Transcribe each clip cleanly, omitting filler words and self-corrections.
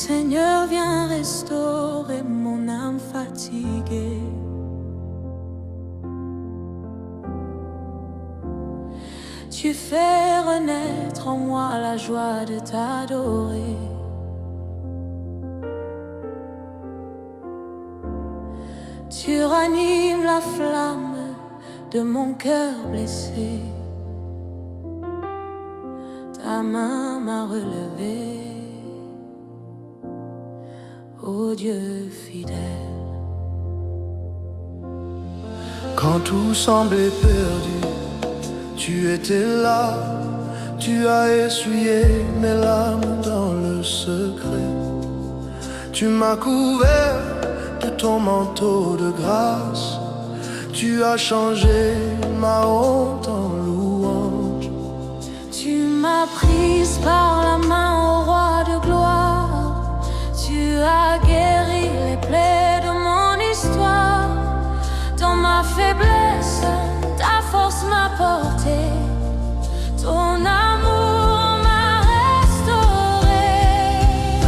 Seigneur, viens restaurer mon âme fatiguée. Tu fais renaître en moi la joie de t'adorer. Tu ranimes la flamme de mon cœur blessé. Ta main m'a relevé, ô Dieu fidèle. Quand tout semblait perdu, tu étais là. Tu as essuyé mes larmes dans le secret. Tu m'as couvert de ton manteau de grâce. Tu as changé ma honte en louange. Tu m'as prise par la main au roi de gloire. Tu as guéri les plaies de mon histoire. Dans ma faiblesse, ta force m'a porté. Ton amour m'a restauré.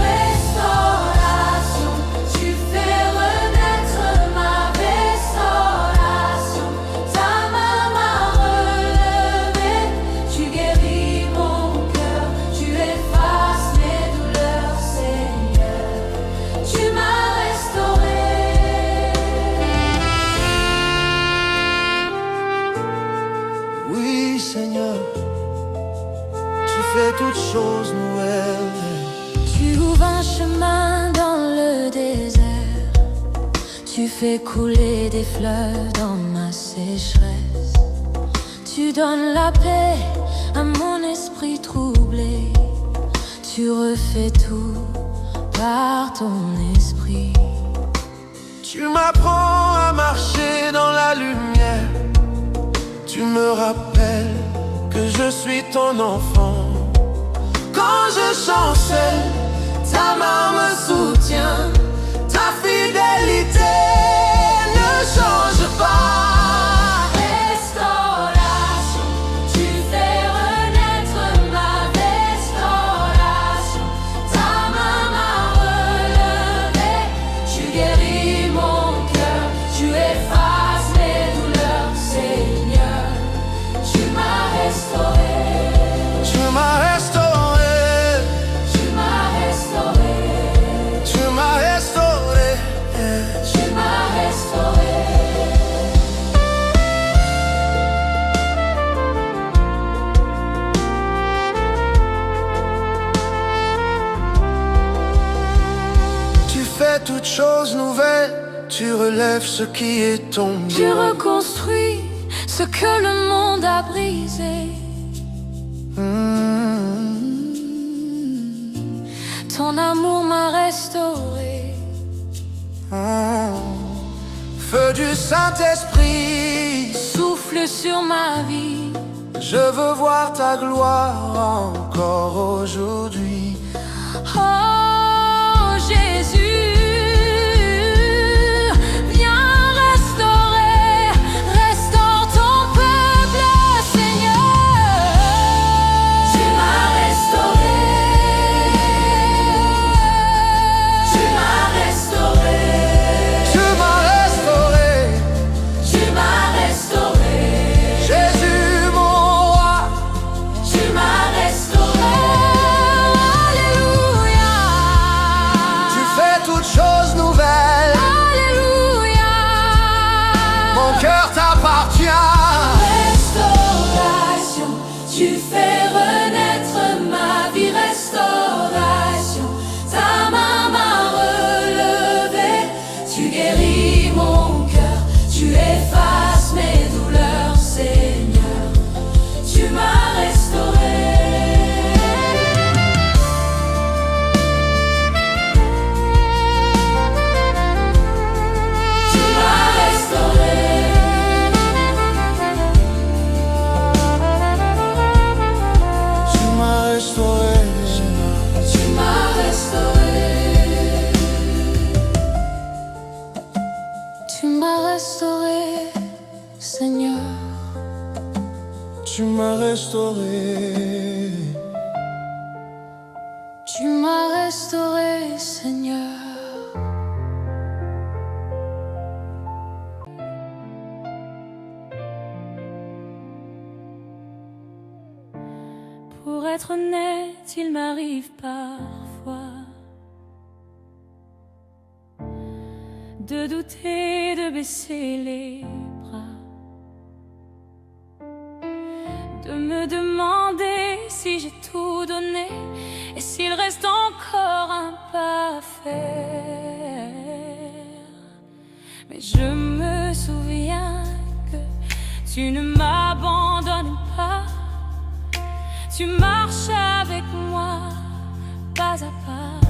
Restauration, tu fais renaître ma restauration. Ta main m'a relevé, tu guéris mon cœur, tu effaces mes douleurs, Seigneur. Tu m'as restauré. Oui, Seigneur, tu fais toutes choses nouvelles. Tu ouvres un chemin dans le désert. Tu fais couler des fleuves dans ma sécheresse. Tu donnes la paix à mon esprit troublé. Tu refais tout par ton esprit. Tu m'apprends à marcher dans la lumière. Tu me rappelles que je suis ton enfant. Quand je chancelle, ta main me soutient. Ta fidélité ne change pas. Restauration, tu fais renaître ma restauration. Ta main m'a relevé, tu guéris mon cœur, tu effaces mes douleurs, Seigneur. Tu m'as restauré. Tu m'as restauré. Tu m'as restauré. Tu m'as restauré. Tu m'as restauré. Tu fais toutes choses nouvelles. Tu relèves ce qui est tombé. Tu reconstruis ce que le monde a brisé. Ton amour m'a restauré. Feu du Saint-Esprit, Souffle sur ma vie. je veux voir ta gloire encore aujourd'hui. Oh Jésus, viens restaurer, restaure ton peuple, Seigneur. Tu m'as restauré. Tu m'as restauré. Tu m'as restauré, Tu m'as restauré. Jésus mon roi. Tu m'as restauré. Alléluia. Tu fais toutes choses nouvelles. Alléluia. Mon cœur t'appartient. Restauration, tu fais renaître ma vie. Restauration, ta main m'a relevé. Tu guéris mon cœur, tu effaces mes douleurs, Seigneur. Tu m'as restauré. Tu m'as restauré. Tu m'as restauré. Tu m'as restauré. Tu m'as restauré, Seigneur. Tu m'as restauré. Tu m'as restauré, être honnête, il m'arrive parfois de douter, de baisser les bras, de me demander si j'ai tout donné et s'il reste encore un pas à faire. Mais je me souviens que tu ne m'abandonnes pas, tu marches avec moi pas à pas.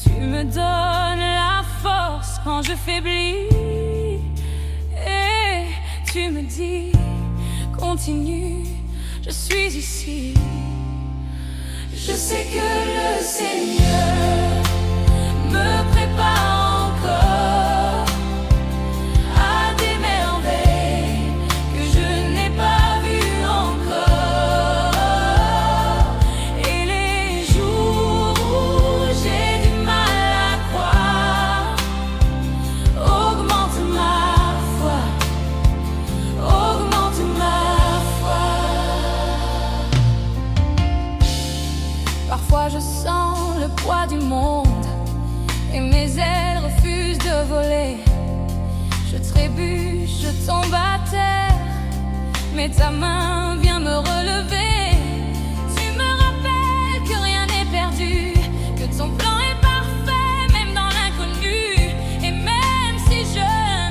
Tu me donnes la force quand je faiblis et tu me dis continue, je suis ici. Je sais que le Seigneur me prépare encore à des merveilles que je n'ai pas vues encore. Et les jours où j'ai du mal à croire, augmente ma foi, augmente ma foi. Parfois je sens le poids du monde et mes ailes refusent de voler. Je trébuche, je tombe à terre, mais ta main vient me relever. Tu me rappelles que rien n'est perdu, que ton plan est parfait, même dans l'inconnu. Et même si je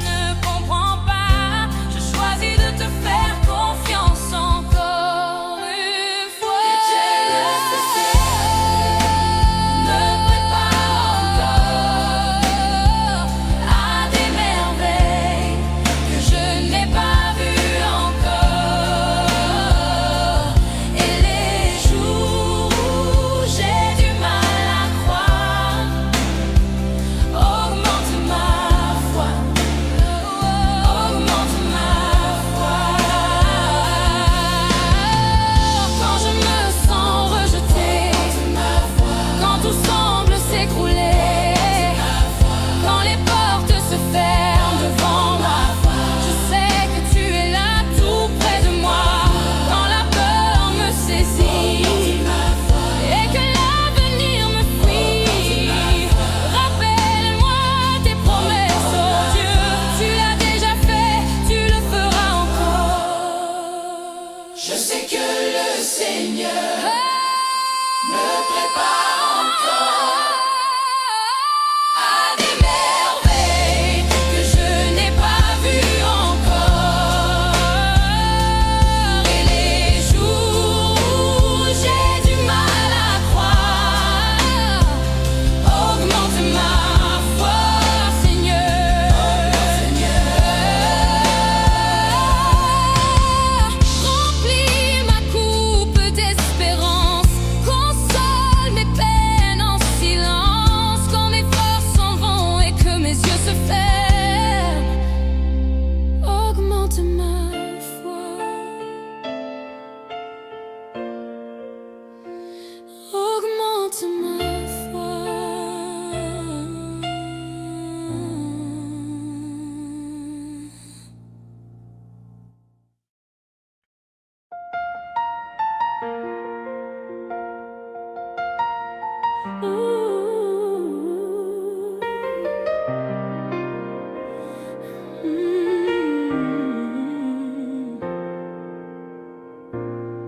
ne comprends pas, je choisis de te faire confiance encore une fois.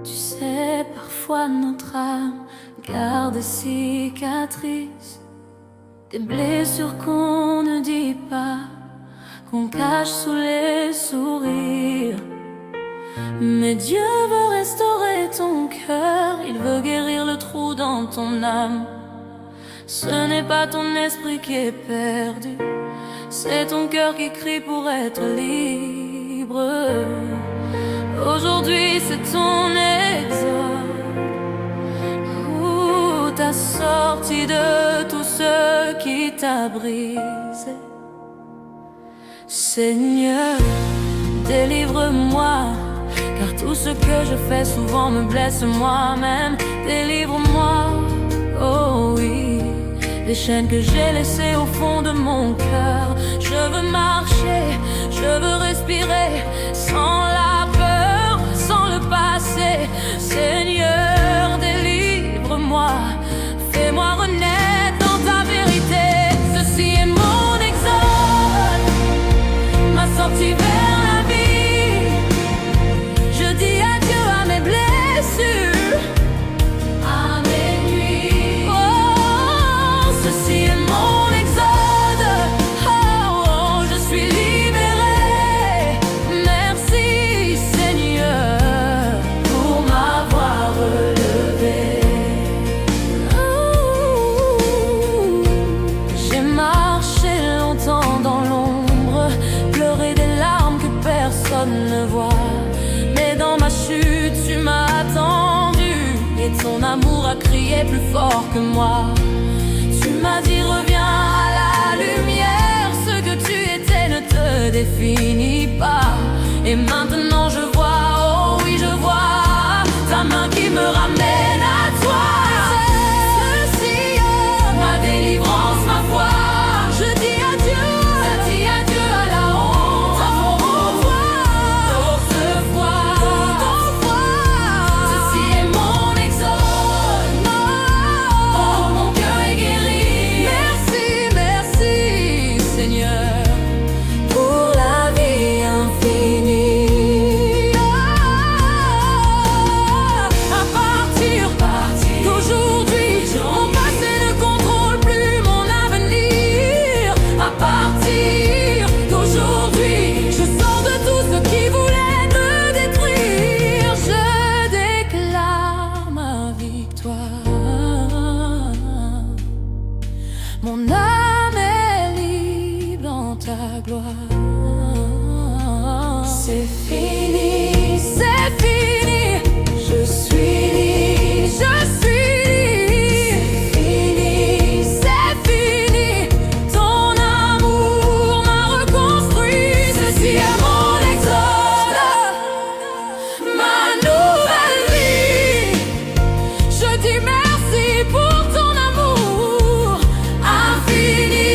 Tu sais, parfois notre âme garde des cicatrices, des blessures qu'on ne dit pas, qu'on cache sous les sourires. Mais Dieu veut restaurer ton cœur, il veut guérir le trou dans ton âme. Ce n'est pas ton esprit qui est perdu, c'est ton cœur qui crie pour être libre. Aujourd'hui c'est ton exode, où t'as sorti de tout ce qui t'a brisé. Seigneur, délivre-moi, car tout ce que je fais souvent me blesse moi-même. Délivre-moi, oh oui, des chaînes que j'ai laissées au fond de mon cœur. Je veux marcher, je veux respirer sans la peur, sans le passé. et ton amour a crié plus fort que moi. Tu m'as dit reviens à la lumière, ce que tu étais ne te définit pas. Et maintenant je vois, oh oui je vois, ta main qui me ramène à toi. Ceci est ma délivrance, ma foi. Je dis adieu à la honte, à mon revoir. Pour ce fois, ceci est mon exode. Oh, mon cœur est guéri. Merci, merci Seigneur, pour la vie infinie. À partir d'aujourd'hui, mon passé ne contrôle plus mon avenir. À partir d'aujourd'hui, je sors de tout ce qui voulait me détruire. Je déclare ma victoire. Mon âme est libre dans ta gloire. C'est fini, c'est fini. Je suis libre, je suis libre. C'est fini, c'est fini. Ton amour m'a reconstruit. Ceci est mon exode, ma nouvelle vie. Je dis merci pour ton amour infini.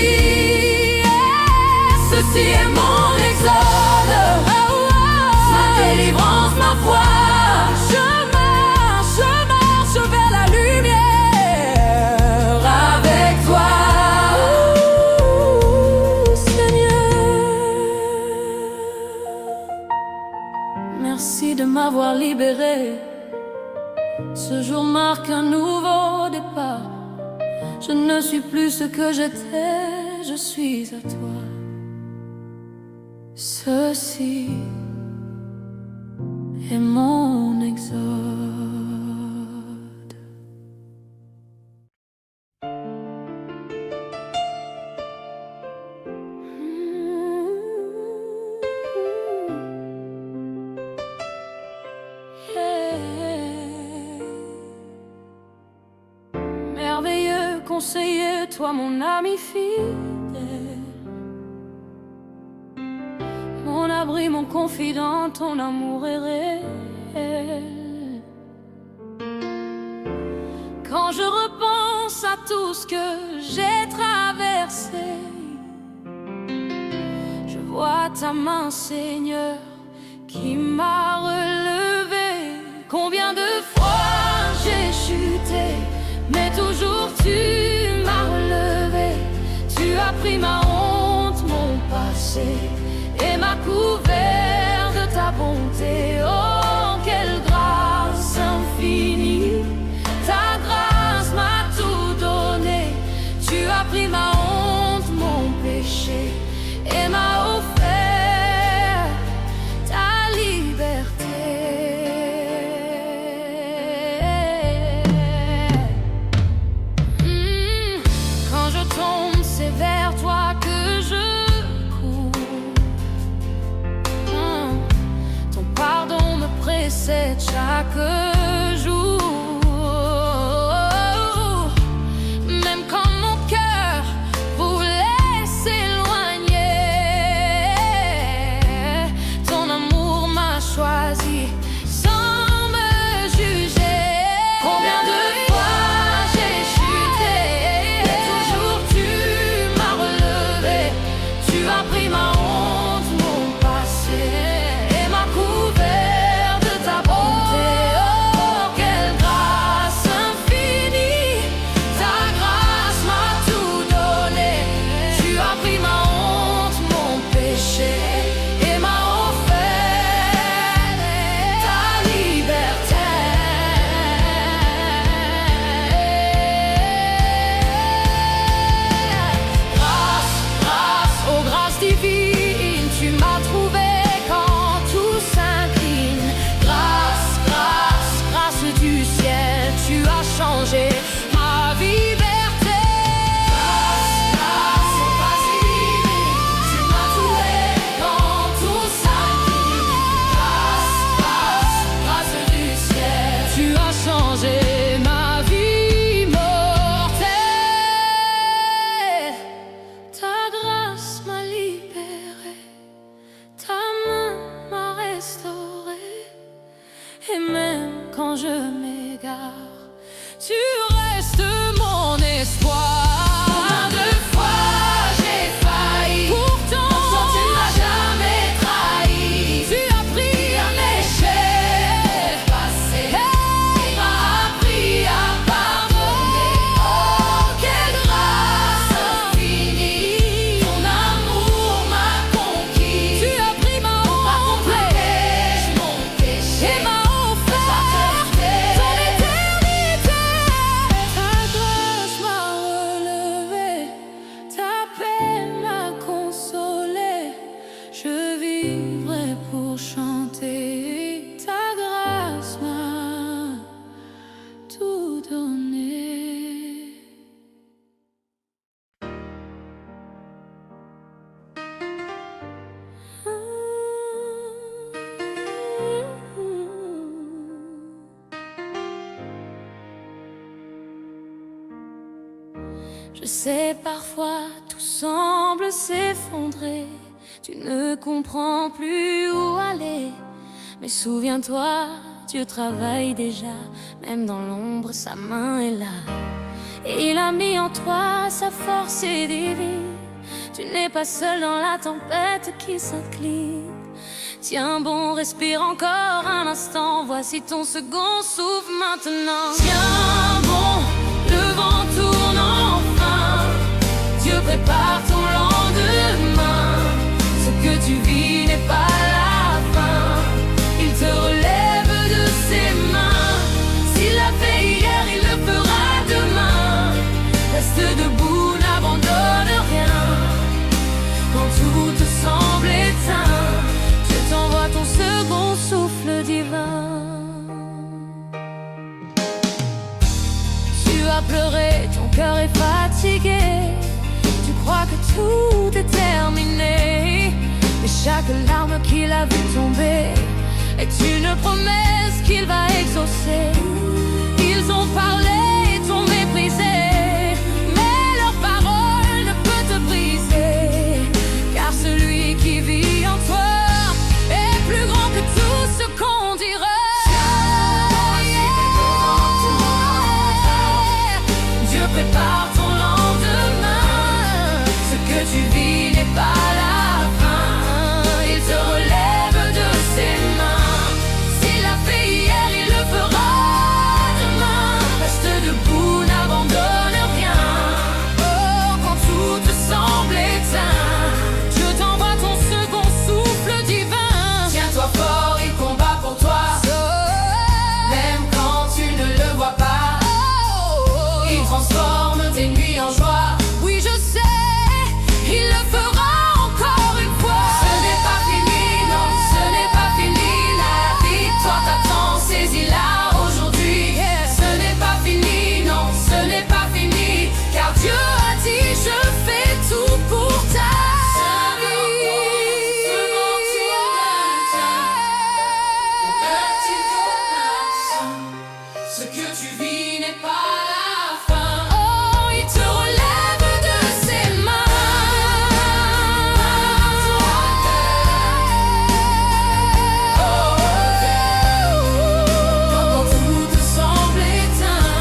Ceci est mon exode, ma délivrance, ma foi. Je marche vers la lumière avec toi, Seigneur. Merci de m'avoir libéré. Ce jour marque un nouveau départ. Je ne suis plus ce que j'étais, je suis à toi. Ceci est mon exode. Merveilleux conseiller, toi mon ami fidèle, mon abri, mon confident, ton amour est réel. Quand je repense à tout ce que j'ai traversé, je vois ta main, Seigneur, qui m'a relevé. Combien de fois j'ai chuté, mais toujours tu m'as relevé. Tu as pris ma honte, mon passé, et m'a couvert de ta bonté. Oh, quelle grâce infinie, ta grâce m'a tout donné. Tu as pris ma honte, mon péché, et m'a offert ta liberté. Quand je tombe, c'est vers toi que je cours. Ton pardon me précède chaque jour. Même quand mon cœur voulait s'éloigner, ton amour m'a choisi sans me juger. Combien de fois j'ai chuté, et toujours tu m'as relevé. Tu as pris ma honte, mon passé, et m'a couvert de ta bonté. Oh, quelle grâce infinie, ta grâce m'a tout donné. Tu as pris ma honte, mon péché, et m'a offert ta liberté. Grâce, grâce, oh grâce divine, tu m'as trouvé quand tout s'incline. Grâce, grâce, grâce du ciel, tu as changé ma liberté. Grâce, grâce, oh grâce divine, tu m'as trouvé quand tout s'incline. Grâce, grâce, grâce du ciel, tu as changé regard. Tu restes mon espoir. Combien de fois j'ai failli, pourtant tu ne m'as jamais trahi. Tu as pris un échec passé et m'as appris à pardonner. Oh, quelle grâce infinie, ton amour m'a conquis. Tu as pris ma honte, mon péché, et m'a offert ton éternité. Ta grâce m'a relevé, ta paix m'a consolé. Je vivrai pour chanter. Ta grâce m'a tout donné. Je sais parfois tout semble s'effondrer. Tu ne comprends plus où aller. Mais souviens-toi, Dieu travaille déjà. Même dans l'ombre, sa main est là. Et il a mis en toi sa force est divine. Tu n'es pas seul dans la tempête qui s'incline. Tiens bon, respire encore un instant. Voici ton second souffle maintenant. Tiens bon, le vent tourne enfin. Dieu prépare ton lendemain. Ce que tu vis n'est pas la fin. Il te relève de ses mains. S'il l'a fait hier, il le fera demain. Reste debout, n'abandonne rien. Quand tout te semble éteint, Dieu t'envoie ton second souffle divin. Tu as pleuré, ton cœur est fatigué. Tu crois que tout est terminé. Mais chaque larme qu'il a vu tomber est une promesse qu'il va exaucer. Ils ont parlé et t'ont méprisé, mais leur parole ne peut te briser. Car celui qui vit en toi est plus grand que tout ce qu'on dira. Dieu prépare ton lendemain. Ce que tu vis n'est pas la fin. Il te relève de ses mains. S'il l'a fait hier, il le fera demain. Reste debout, n'abandonne rien. Oh, quand tout te semble éteint, Dieu t'envoie ton second souffle divin. Tiens-toi fort, il combat pour toi. Même quand tu ne le vois pas, il transforme tes nuits en joie. Oui, je sais, il le fera encore une fois. Ce n'est pas fini, non, ce n'est pas fini. La victoire t'attend, saisis-la aujourd'hui. Ce n'est pas fini, non, ce n'est pas fini. Car Dieu a dit, je fais tout pour ta vie. Ce que tu vis n'est pas la fin. Oh, il te relève de ses mains. Quand tout te semble éteint,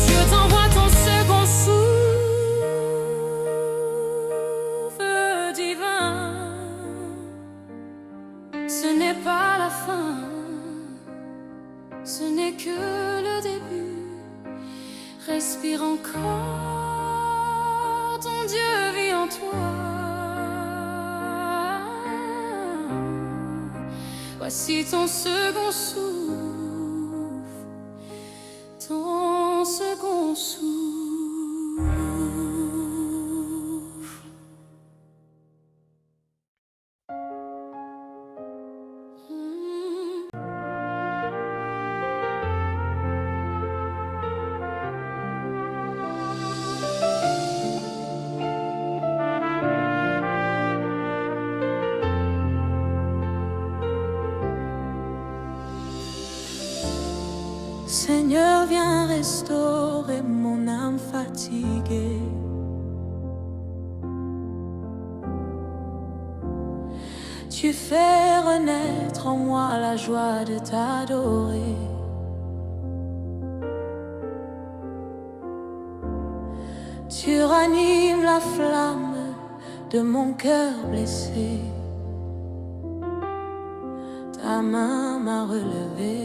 Dieu t'envoie ton second souffle divin. Ce n'est pas la fin. Ce n'est que le début. Respire encore, ton Dieu vit en toi. Voici ton second souffle, ton second souffle. Seigneur, viens restaurer mon âme fatiguée. Tu fais renaître en moi la joie de t'adorer. Tu ranimes la flamme de mon cœur blessé. Ta main m'a relevé,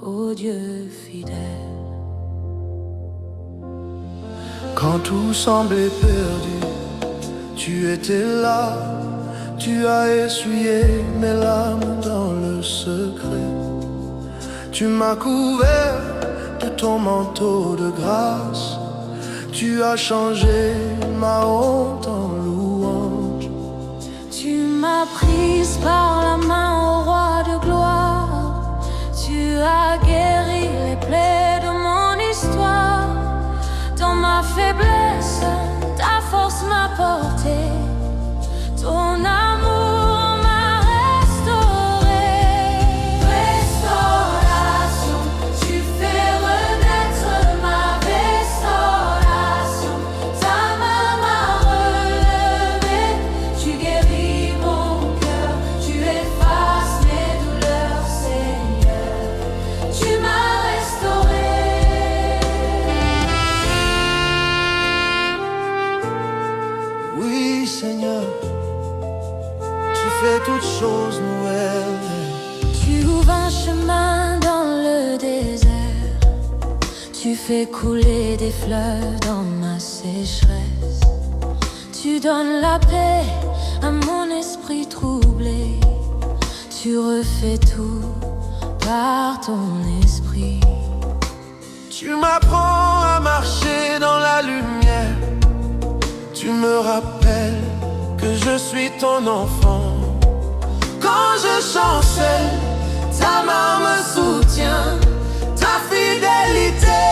ô Dieu fidèle. Quand tout semblait perdu, tu étais là. Tu as essuyé mes larmes dans le secret. Tu m'as couvert de ton manteau de grâce. Tu as changé ma honte en louange. Tu m'as prise par la main au roi de gloire. Tu as guéri les plaies de mon histoire. Dans ma faiblesse, ta force m'a porté. Ton amour m'a restauré. Restauration, tu fais renaître ma restauration. Ta main m'a relevé, tu guéris mon cœur, tu effaces mes douleurs, Seigneur. Tu m'as restauré. Oui, Seigneur, tu fais toutes choses nouvelles. Tu ouvres un chemin dans le désert. Tu fais couler des fleuves dans ma sécheresse. Tu donnes la paix à mon esprit troublé. Tu refais tout par ton esprit. Tu m'apprends à marcher dans la lumière. Tu me rappelles que je suis ton enfant. Quand je chancelle, ta main me soutient. Ta fidélité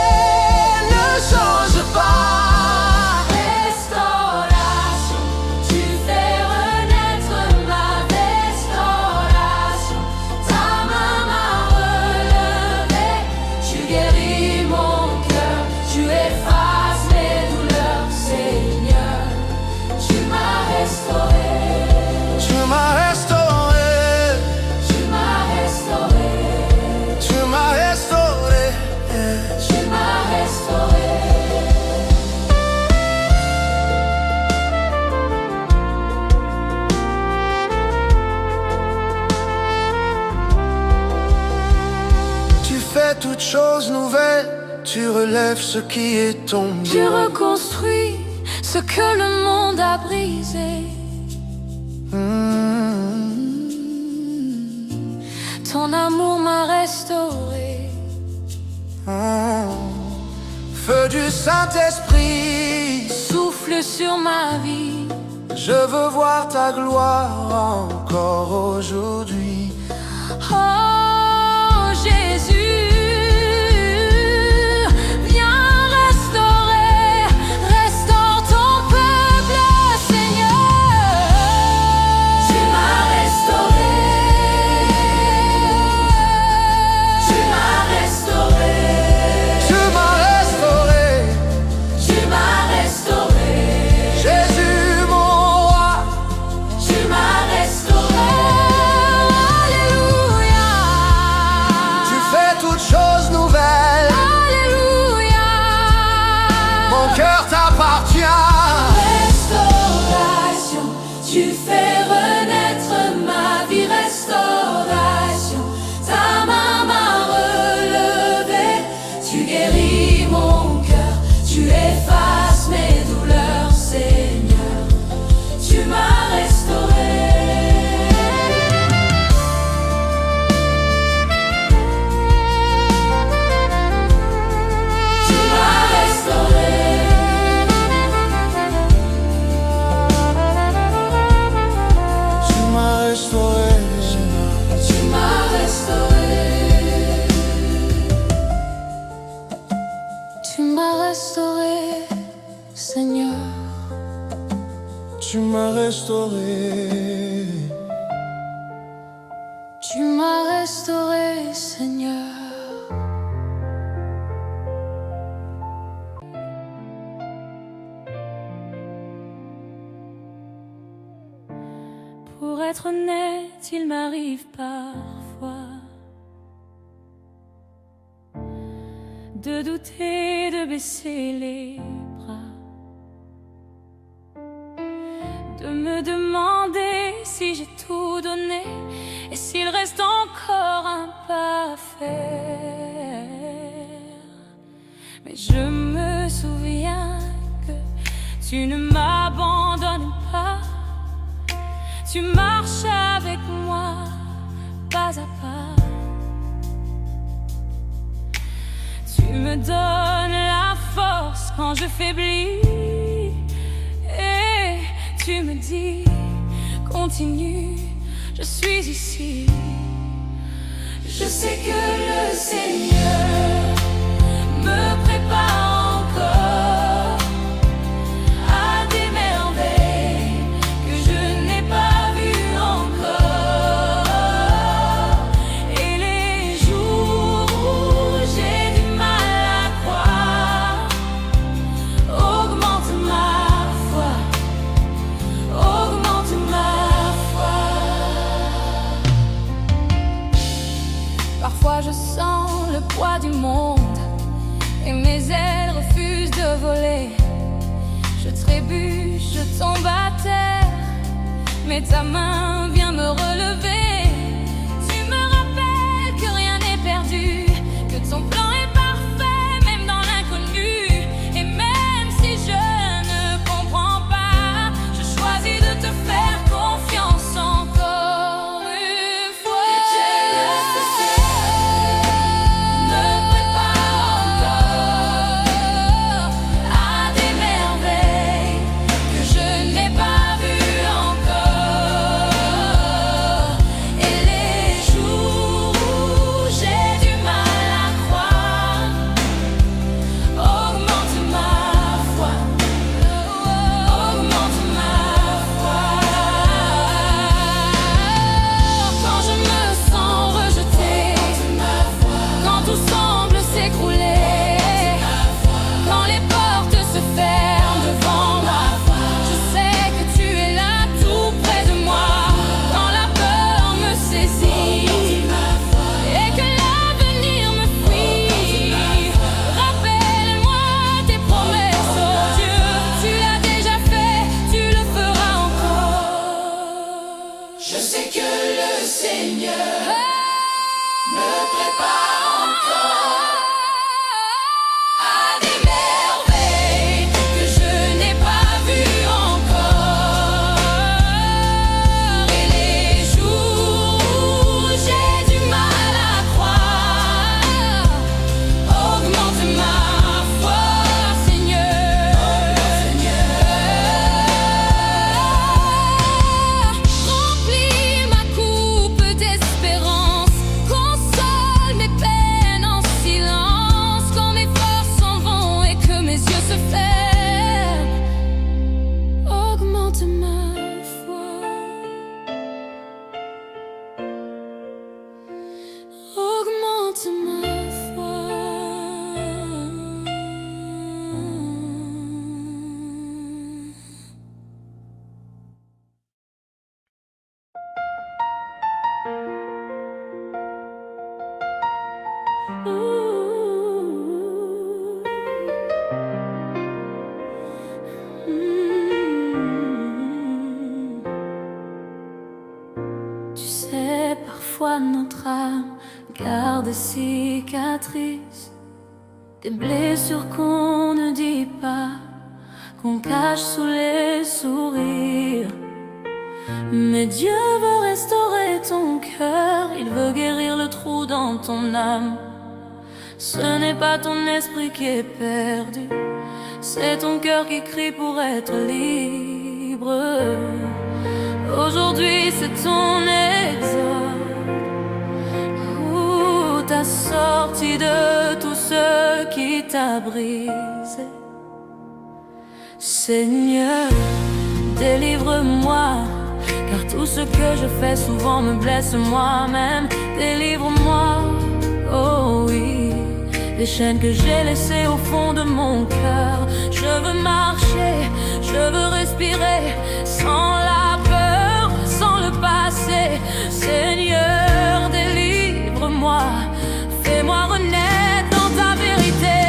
ne change pas. Restauration, tu fais renaître ma restauration. Ta main m'a relevé, tu guéris mon cœur, tu effaces mes douleurs, Seigneur. Tu m'as restauré. Tu m'as restauré. Tu m'as restauré. Tu m'as restauré. Tu m'as restauré. Tu fais toutes choses nouvelles. Tu relèves ce qui est tombé. Tu reconstruis ce que le monde a brisé. Ton amour m'a restauré. Feu du Saint-Esprit, Souffle sur ma vie. je veux voir ta gloire encore aujourd'hui. Oh Jésus, viens restaurer, restaure ton peuple, Seigneur. Tu m'as restauré. Tu m'as restauré. Tu m'as restauré, Tu m'as restauré. Jésus mon roi. Tu m'as restauré. Alléluia. Tu fais toutes choses nouvelles. Alléluia. Mon cœur t'appartient. Restauration, tu fais renaître ma vie. Restauration, ta main m'a relevé. Tu guéris mon cœur, tu effaces mes douleurs, Seigneur. Tu m'as restauré. Tu m'as restauré. Tu m'as restauré. Tu m'as restauré. Tu m'as restauré, Seigneur. Tu m'as restauré. Tu m'as restauré, Seigneur. Pour être honnête, il m'arrive parfois de douter, de baisser les bras, de me demander si j'ai tout donné et s'il reste encore un pas à faire. Mais je me souviens que tu ne m'abandonnes pas, tu marches avec moi pas à pas. Tu me donnes la force quand je faiblis et tu me dis continue, je suis ici. Je sais que le Seigneur me prépare encore à des merveilles que je n'ai pas vues encore. Et les jours où j'ai du mal à croire, augmente ma foi, augmente ma foi. Parfois je sens le poids du monde et mes ailes refusent de voler. Je trébuche, je tombe à terre, mais ta main vient me relever. Tu me rappelles que rien n'est perdu, que ton plan est parfait, même dans l'inconnu. Et même si je ne comprends pas, je choisis de te faire confiance encore une fois. Me prépare encore à des merveilles que je n'ai pas vues encore. Et les jours où j'ai du mal à croire, augmente ma foi, augmente ma foi. Quand je me sens rejetée, quand tout semble s'écrouler, quand les portes se ferment devant moi, je sais que tu es là tout près de moi. Quand la peur me saisit et que l'avenir me fuit, rappelle-moi tes promesses, oh Dieu. Tu l'as déjà fait, tu le feras encore. Je sais que le Seigneur me prépare encore à des merveilles que je n'ai pas vues encore. Et les jours où j'ai du mal à croire, augmente ma foi, Seigneur. Remplis ma coupe d'espérance, console mes peines en silence. Quand mes forces s'en vont et que mes yeux se ferment, augmente ma foi, augmente ma foi. Tu sais, parfois notre âme garde des cicatrices, des blessures qu'on ne dit pas, qu'on cache sous les sourires. Mais Dieu veut restaurer ton cœur, il veut guérir le trou dans ton âme. Ce n'est pas ton esprit qui est perdu, c'est ton cœur qui crie pour être libre. Aujourd'hui c'est ton exode, où t'as sorti de tout ce qui t'a brisé. Seigneur, délivre-moi, car tout ce que je fais souvent me blesse moi-même. Délivre-moi, oh oui, des chaînes que j'ai laissées au fond de mon cœur. Je veux marcher, je veux respirer sans la peur, sans le passé. Seigneur, délivre-moi, fais-moi renaître dans ta vérité.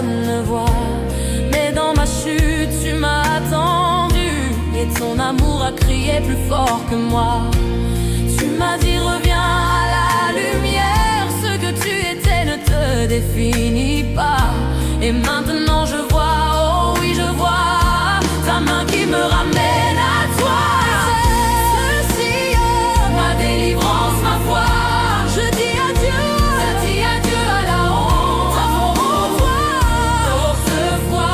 personne ne voit. Mais dans ma chute, tu m'as attendu, et ton amour a crié plus fort que moi. Tu m'as dit reviens à la lumière, ce que tu étais ne te définit pas. Et maintenant je vois, oh oui je vois, ta main qui me ramène à toi. Ceci est ma délivrance, ma foi. Je dis adieu, je dis adieu à la honte, pour toi, pour ce foi.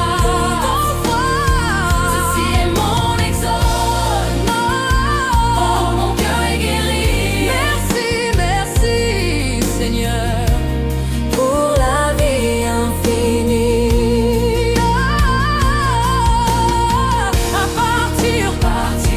Ceci est mon exode, oh mon cœur est guéri. Merci, merci Seigneur, pour la vie infinie. À partir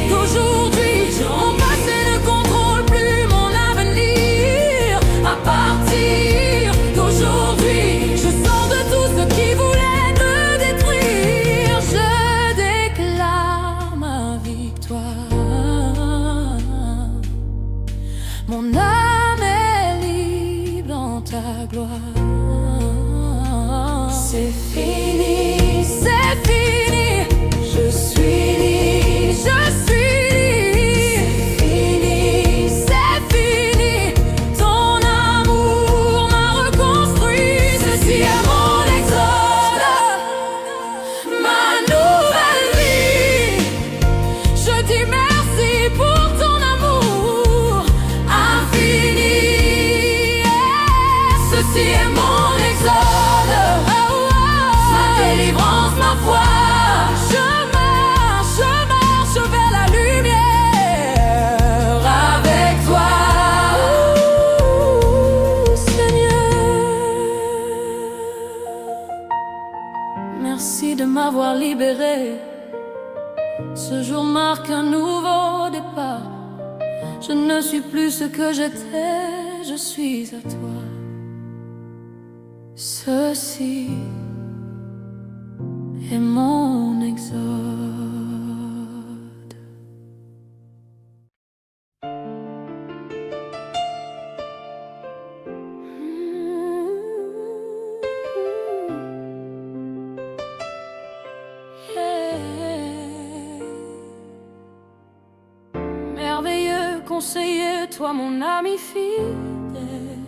d'aujourd'hui, mon passé ne contrôle plus mon avenir. À partir d'aujourd'hui, je sors de tout ce qui voulait me détruire. Je déclare ma victoire. Mon âme est libre dans ta gloire. C'est fini, c'est fini. Je suis libre, je suis libre. C'est fini, c'est fini. Ton amour m'a reconstruit. Ceci est mon exode, ma nouvelle vie. Je dis merci pour ton amour infini. Ceci est mon exode, ma délivrance, ma foi. Je marche vers la lumière avec toi, Seigneur. Merci de m'avoir libéré. Ce jour marque un nouveau départ. Je ne suis plus ce que j'étais, je suis à toi. Ceci est mon exode. Merveilleux conseiller, toi mon ami fidèle,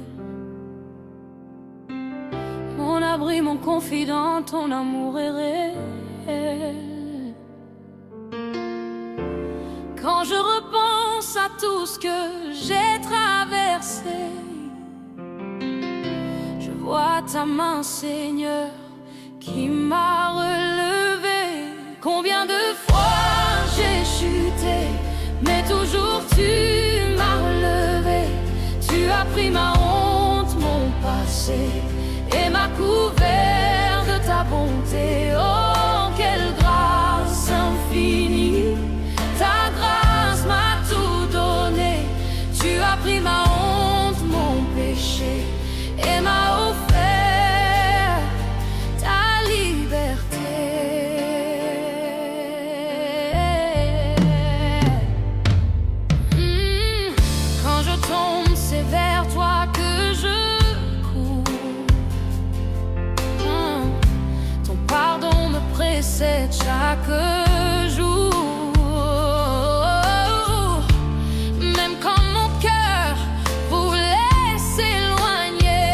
mon abri, mon confident, ton amour est réel. Quand je repense à tout ce que j'ai traversé, je vois ta main, Seigneur, qui m'a relevé. Combien de fois j'ai chuté, mais toujours tu m'as relevé. Tu as pris ma honte, mon passé, et m'a couvert de ta bonté. Oh, quelle grâce infinie, ta grâce m'a tout donné. Tu as pris ma honte, mon péché, et m'a offert ta liberté. Quand je tombe, c'est vers toi que je pardon me précède chaque jour. Même quand mon cœur voulait s'éloigner,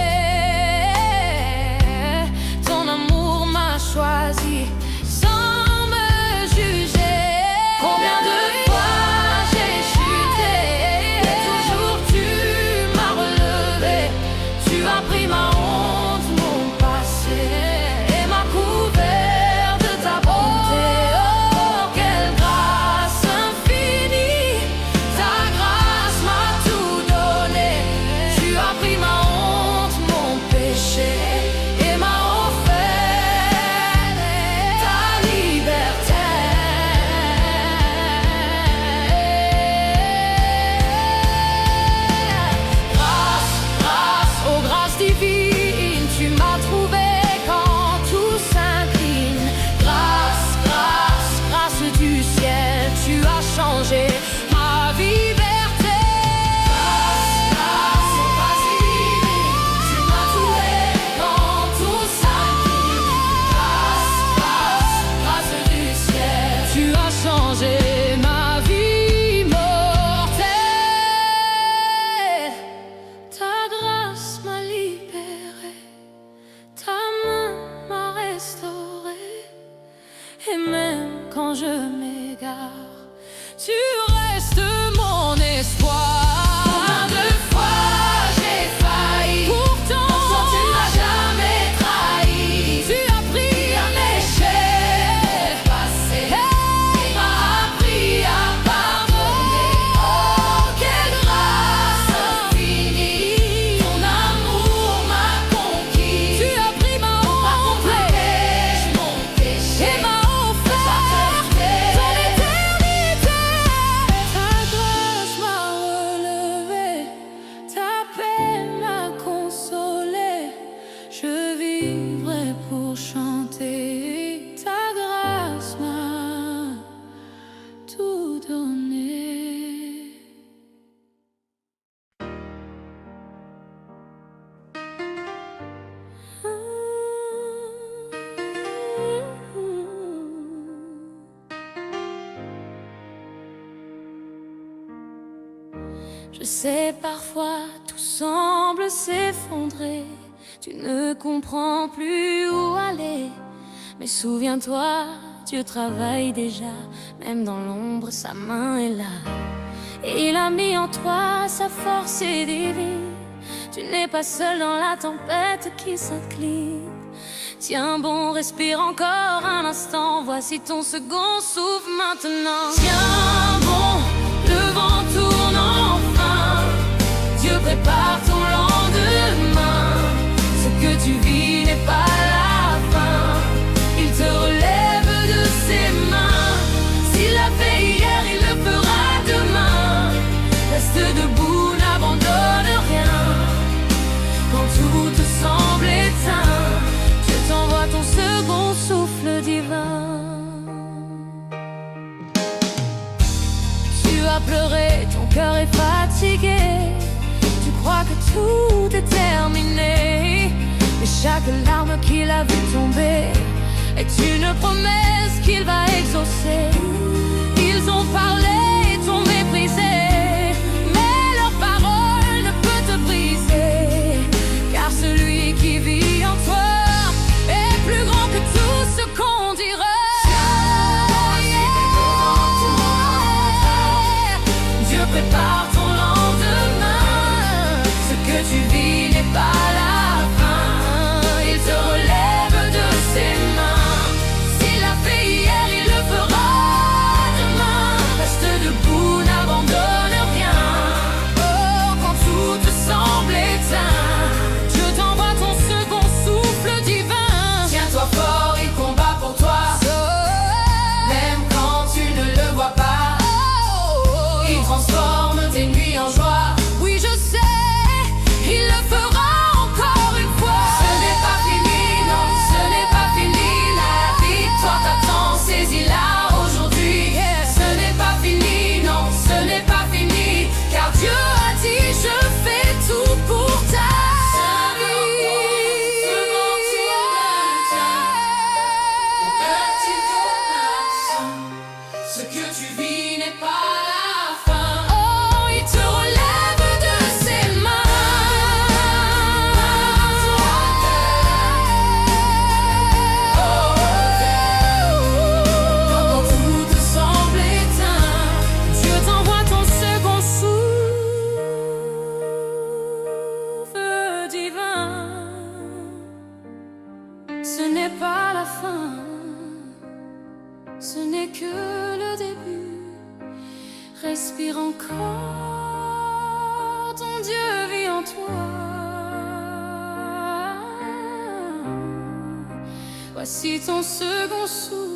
ton amour m'a choisi sans me juger. Combien de fois j'ai chuté, et toujours tu m'as relevé. Tu as pris ma honte, mon passé, et m'a couvert de ta bonté. Oh, Je sais parfois tout semble s'effondrer. Tu ne comprends plus où aller. Mais souviens-toi, Dieu travaille déjà. Même dans l'ombre, sa main est là. Et il a mis en toi sa force est divine. Tu n'es pas seul dans la tempête qui s'incline. Tiens bon, respire encore un instant. Voici ton second souffle maintenant. Tiens bon, le vent tourne enfin. Dieu prépare ton lendemain. Ce que tu vis n'est pas la fin. Il te relève de ses mains. S'il l'a fait hier, il le fera demain. Reste debout, n'abandonne rien. Quand tout te semble éteint, Dieu t'envoie ton second souffle divin. Tu as pleuré, ton cœur est fatigué. Tu crois que tout est terminé. Mais chaque larme qu'il a vu tomber est une promesse qu'il va exaucer. Ils ont parlé et t'ont méprisé, mais leur parole ne peut te briser. Car celui qui vit en toi est plus grand que tout ce qu'on dira. Dieu prépare ton lendemain. Ce que tu vis n'est pas la fin. Il te relève de ses mains. S'il l'a fait hier, il le fera demain. Reste debout, n'abandonne rien. Oh, quand tout te semble éteint, Dieu t'envoie ton second souffle divin. Tiens-toi fort, il combat pour toi. Même quand tu ne le vois pas, il transforme tes nuits en joie. Oui, je sais, il le fera encore une fois. Ce n'est pas fini, non, ce n'est pas fini. La victoire t'attend, saisis-la aujourd'hui. Ce n'est pas fini, non, ce n'est pas fini. Car Dieu a dit, je fais tout pour ta vie. Ce que tu vis n'est pas la fin. Oh, il te relève de ses mains. Quand tout te semble éteint, Dieu t'envoie ton second souffle divin. Ce n'est pas la fin, ce n'est que le début. Respire encore, ton Dieu vit en toi. Voici ton second souffle.